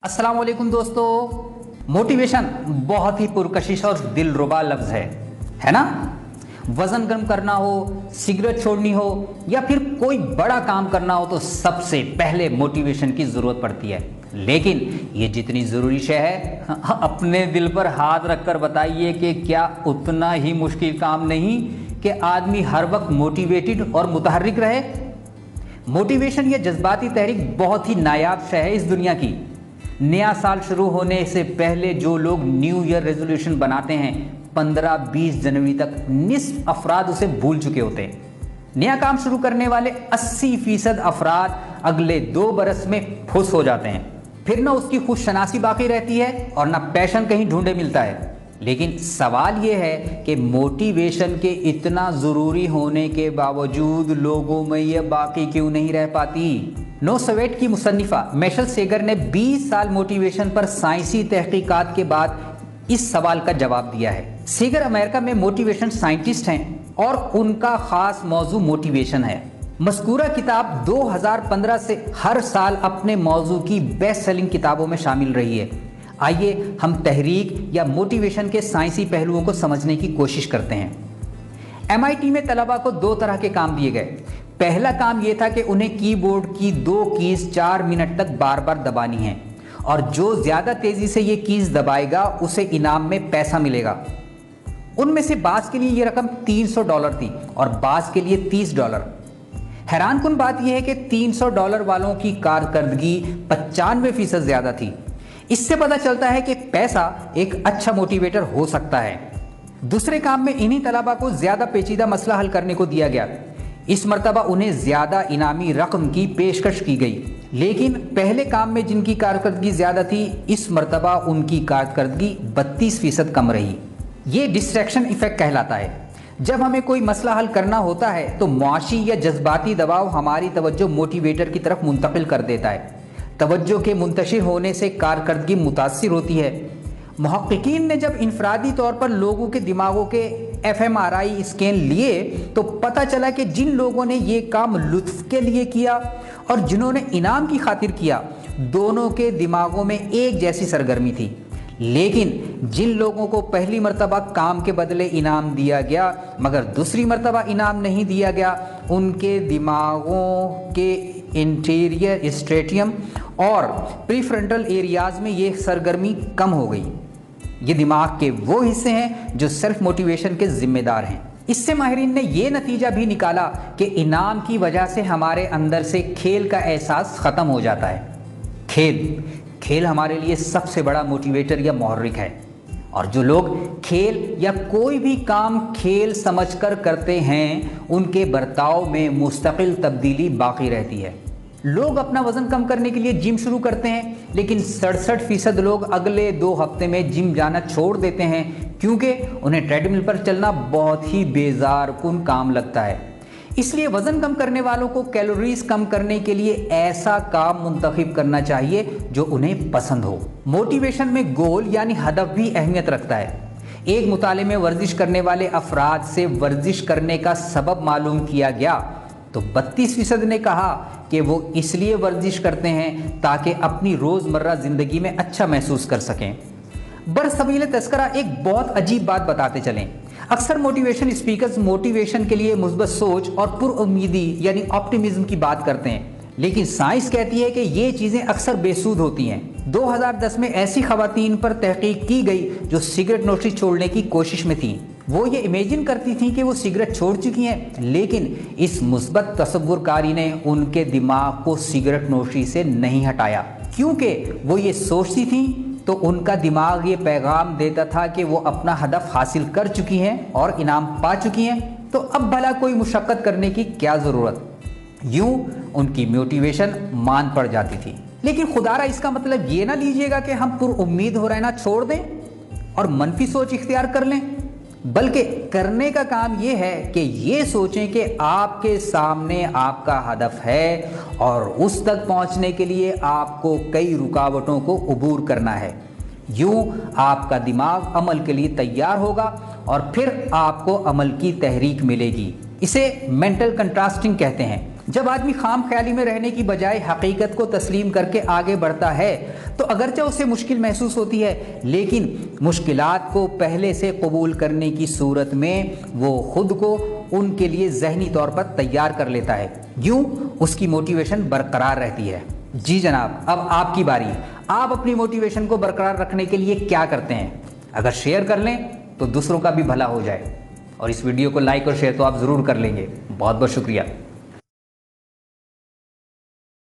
अस्सलाम वालेकुम दोस्तों। मोटिवेशन बहुत ही पुरकशिश और दिलरुबा लफ्ज़ है ना। वज़न कम करना हो, सिगरेट छोड़नी हो या फिर कोई बड़ा काम करना हो तो सबसे पहले मोटिवेशन की ज़रूरत पड़ती है। लेकिन ये जितनी ज़रूरी शय है, अपने दिल पर हाथ रखकर बताइए कि क्या उतना ही मुश्किल काम नहीं कि आदमी हर वक्त मोटिवेटेड और मुतहर्रिक रहे। मोटिवेशन या जज्बाती तहरीक बहुत ही नायाब शय है इस दुनिया की। नया साल शुरू होने से पहले जो लोग न्यू ईयर रेजोल्यूशन बनाते हैं, 15-20 जनवरी तक निस्फ अफराद उसे भूल चुके होते हैं। नया काम शुरू करने वाले 80% अफराद अगले 2 बरस में फुस हो जाते हैं। फिर ना उसकी खुशशनासी बाकी रहती है और ना पैशन कहीं ढूंढे मिलता है। लेकिन सवाल ये है कि मोटिवेशन के इतना ज़रूरी होने के बावजूद लोगों में यह बाकी क्यों नहीं रह पाती। नो सवेट की मुसन्निफा मिशेल सेगर ने 20 साल मोटिवेशन पर साइंसी तहकीकात के बाद इस सवाल का जवाब दिया है। सेगर अमेरिका में मोटिवेशन साइंटिस्ट हैं और उनका खास मौजू मोटिवेशन है। मज़कूरा किताब 2015 से हर साल अपने मौजू की बेस्ट सेलिंग किताबों में शामिल रही है। आइए हम तहरीक या मोटिवेशन के साइंसी पहलुओं को समझने की कोशिश करते हैं। MIT में तलबा को 2 तरह के काम दिए गए। पहला काम यह था कि उन्हें कीबोर्ड की 2 कीज 4 मिनट तक बार बार दबानी है और जो ज़्यादा तेज़ी से ये कीज दबाएगा उसे इनाम में पैसा मिलेगा। उनमें से बाज़ के लिए ये रकम $300 थी और बाज़ के लिए $30। हैरानकुन बात यह है कि $300 वालों की कारकर्दगी 95% ज़्यादा थी। इससे पता चलता है कि पैसा एक अच्छा मोटिवेटर हो सकता है। दूसरे काम में इन्हीं तलबा को ज़्यादा पेचीदा मसला हल करने को दिया गया। इस मर्तबा उन्हें ज़्यादा इनामी रकम की पेशकश की गई। लेकिन पहले काम में जिनकी कारकर्दगी ज़्यादा थी, इस मर्तबा उनकी कारकर्दगी 32% कम रही। ये डिस्ट्रैक्शन इफ़ेक्ट कहलाता है। जब हमें कोई मसला हल करना होता है तो मुआशी या जज्बाती दबाव हमारी तवज्जो मोटिवेटर की तरफ मुंतकिल कर देता है। तवज्जो के मुंतशिर होने से कारकर्दगी मुतासिर होती है। मुहक्किकीन ने जब इनफरादी तौर पर लोगों के दिमागों के fMRI स्कैन लिए तो पता चला कि जिन लोगों ने ये काम लुत्फ के लिए किया और जिन्होंने इनाम की खातिर किया, दोनों के दिमागों में एक जैसी सरगर्मी थी। लेकिन जिन लोगों को पहली मर्तबा काम के बदले इनाम दिया गया मगर दूसरी मर्तबा इनाम नहीं दिया गया, उनके दिमागों के इंटीरियर स्ट्रेटियम और प्रीफ्रंटल एरियाज में ये सरगर्मी कम हो गई। ये दिमाग के वो हिस्से हैं जो सेल्फ मोटिवेशन के जिम्मेदार हैं। इससे माहिरीन ने ये नतीजा भी निकाला कि इनाम की वजह से हमारे अंदर से खेल का एहसास ख़त्म हो जाता है। खेल हमारे लिए सबसे बड़ा मोटिवेटर या मुहर्रिक है और जो लोग खेल या कोई भी काम खेल समझकर करते हैं, उनके बर्ताव में मुस्तकिल तब्दीली बाकी रहती है। लोग अपना वज़न कम करने के लिए जिम शुरू करते हैं, लेकिन 67% लोग अगले 2 हफ्ते में जिम जाना छोड़ देते हैं क्योंकि उन्हें ट्रेडमिल पर चलना बहुत ही बेजार कुन काम लगता है। इसलिए वज़न कम करने वालों को कैलोरीज कम करने के लिए ऐसा काम मुंतखब करना चाहिए जो उन्हें पसंद हो। मोटिवेशन में गोल यानी हदफ भी अहमियत रखता है। एक मुताले में वर्जिश करने वाले अफराद से वर्जिश करने का सबब मालूम किया गया तो 32% ने कहा कि वो इसलिए वर्जिश करते हैं ताकि अपनी रोज़मर्रा ज़िंदगी में अच्छा महसूस कर सकें। बरसबील तस्करा एक बहुत अजीब बात बताते चलें। अक्सर मोटिवेशन स्पीकर्स मोटिवेशन के लिए मुस्बत सोच और पुरउम्मीदी यानी ऑप्टिमिज्म की बात करते हैं, लेकिन साइंस कहती है कि ये चीज़ें अक्सर बेसूद होती हैं। 2010 में ऐसी खवातीन पर तहकीक की गई जो सिगरेट नोशी छोड़ने की कोशिश में थीं। वो ये इमेजिन करती थीं कि वो सिगरेट छोड़ चुकी हैं, लेकिन इस मुस्बत तसव्वुरकारी ने उनके दिमाग को सिगरेट नोशी से नहीं हटाया क्योंकि वो ये सोचती थीं तो उनका दिमाग ये पैगाम देता था कि वो अपना हदफ हासिल कर चुकी हैं और इनाम पा चुकी हैं, तो अब भला कोई मुशक्क़त करने की क्या ज़रूरत। यूं उनकी मोटिवेशन मान पड़ जाती थी। लेकिन खुदारा इसका मतलब ये ना लीजिएगा कि हम पुरउम्मीद हो रहना छोड़ दें और मनफी सोच इख्तियार कर लें, बल्कि करने का काम ये है कि ये सोचें कि आपके सामने आपका हदफ है और उस तक पहुंचने के लिए आपको कई रुकावटों को अबूर करना है। यूं आपका दिमाग अमल के लिए तैयार होगा और फिर आपको अमल की तहरीक मिलेगी। इसे मेंटल कंट्रास्टिंग कहते हैं। جب آدمی خام خیالی میں رہنے کی بجائے حقیقت کو تسلیم کر کے آگے بڑھتا ہے تو اگرچہ اسے مشکل محسوس ہوتی ہے، لیکن مشکلات کو پہلے سے قبول کرنے کی صورت میں وہ خود کو ان کے لیے ذہنی طور پر تیار کر لیتا ہے، یوں اس کی موٹیویشن برقرار رہتی ہے۔ جی جناب، اب آپ کی باری، آپ اپنی موٹیویشن کو برقرار رکھنے کے لیے کیا کرتے ہیں؟ اگر شیئر کر لیں تو دوسروں کا بھی بھلا ہو جائے، اور اس ویڈیو کو لائک اور شیئر تو آپ ضرور کر لیں گے۔ بہت بہت شکریہ۔